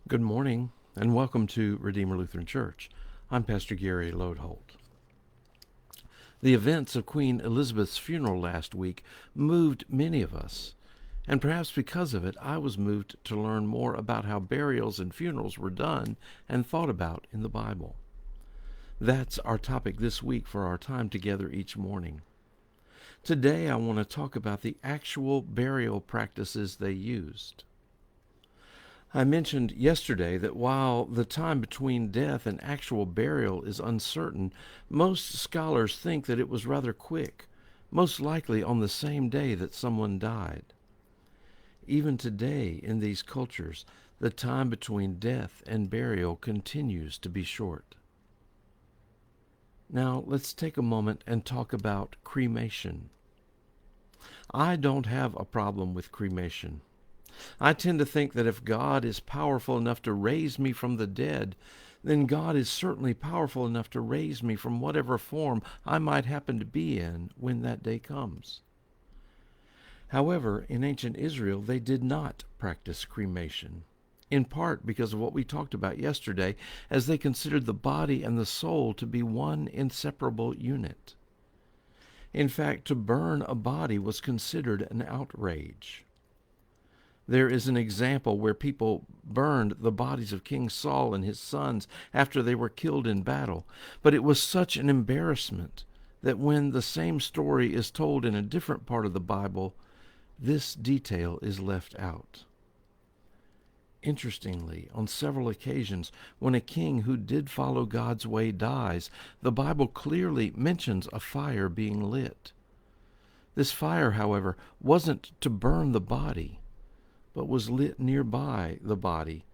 Good morning, and welcome to Redeemer Lutheran Church. I'm Pastor Gary Lodeholt. The events of Queen Elizabeth's funeral last week moved many of us, and perhaps because of it, I was moved to learn more about how burials and funerals were done and thought about in the Bible. That's our topic this week for our time together each morning. Today, I want to talk about the actual burial practices they used. I mentioned yesterday that while the time between death and actual burial is uncertain, most scholars think that it was rather quick, most likely on the same day that someone died. Even today, in these cultures, the time between death and burial continues to be short. Now, let's take a moment and talk about cremation. I don't have a problem with cremation. I tend to think that if God is powerful enough to raise me from the dead, then God is certainly powerful enough to raise me from whatever form I might happen to be in when that day comes. However, in ancient Israel, they did not practice cremation, in part because of what we talked about yesterday, as they considered the body and the soul to be one inseparable unit. In fact, to burn a body was considered an outrage. There is an example where people burned the bodies of King Saul and his sons after they were killed in battle. But it was such an embarrassment that when the same story is told in a different part of the Bible, this detail is left out. Interestingly, on several occasions, when a king who did follow God's way dies, the Bible clearly mentions a fire being lit. This fire, however, wasn't to burn the body, but was lit nearby the body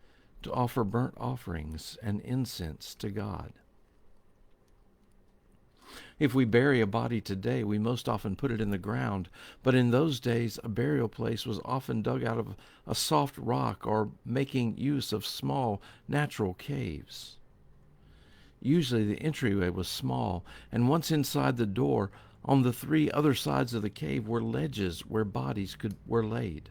to offer burnt offerings and incense to God. If we bury a body today, we most often put it in the ground, but in those days a burial place was often dug out of a soft rock or making use of small natural caves. Usually the entryway was small, and once inside the door, on the three other sides of the cave were ledges where bodies were laid.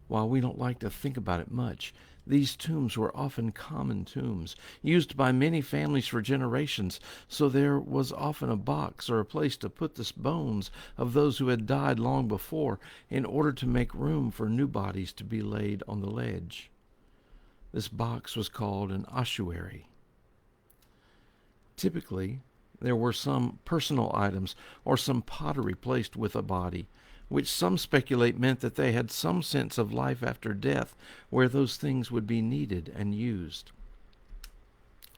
While we don't like to think about it much, these tombs were often common tombs, used by many families for generations, so there was often a box or a place to put the bones of those who had died long before in order to make room for new bodies to be laid on the ledge. This box was called an ossuary. Typically, there were some personal items or some pottery placed with a body, which some speculate meant that they had some sense of life after death where those things would be needed and used.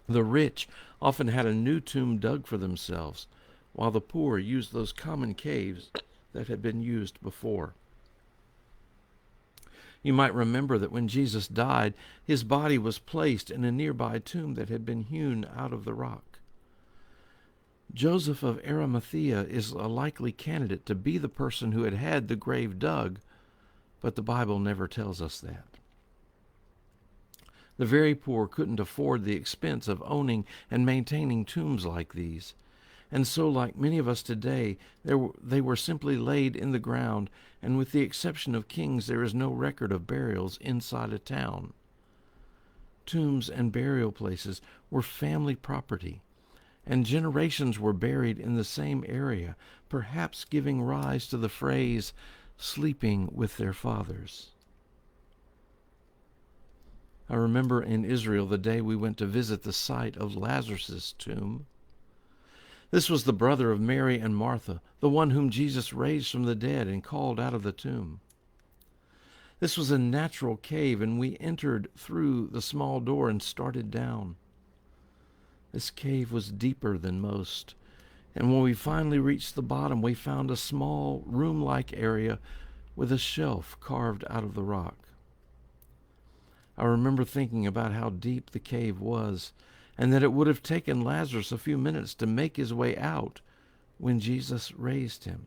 The rich often had a new tomb dug for themselves, while the poor used those common caves that had been used before. You might remember that when Jesus died, his body was placed in a nearby tomb that had been hewn out of the rock. Joseph of Arimathea is a likely candidate to be the person who had had the grave dug, but the Bible never tells us that. The very poor couldn't afford the expense of owning and maintaining tombs like these, and so, like many of us today, they were simply laid in the ground, and with the exception of kings, there is no record of burials inside a town. Tombs and burial places were family property, and generations were buried in the same area, perhaps giving rise to the phrase, sleeping with their fathers. I remember in Israel the day we went to visit the site of Lazarus' tomb. This was the brother of Mary and Martha, the one whom Jesus raised from the dead and called out of the tomb. This was a natural cave, and we entered through the small door and started down. This cave was deeper than most, and when we finally reached the bottom, we found a small room-like area with a shelf carved out of the rock. I remember thinking about how deep the cave was, and that it would have taken Lazarus a few minutes to make his way out when Jesus raised him.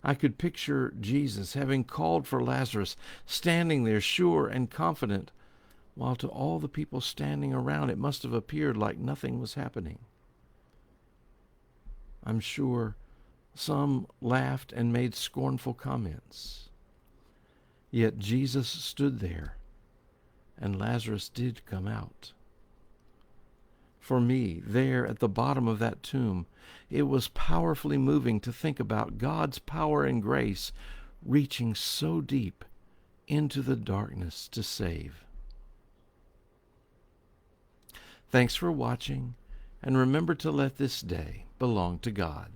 I could picture Jesus having called for Lazarus, standing there sure and confident, while to all the people standing around it must have appeared like nothing was happening. I'm sure some laughed and made scornful comments. Yet Jesus stood there, and Lazarus did come out. For me, there at the bottom of that tomb, it was powerfully moving to think about God's power and grace reaching so deep into the darkness to save. Thanks for watching, and remember to let this day belong to God.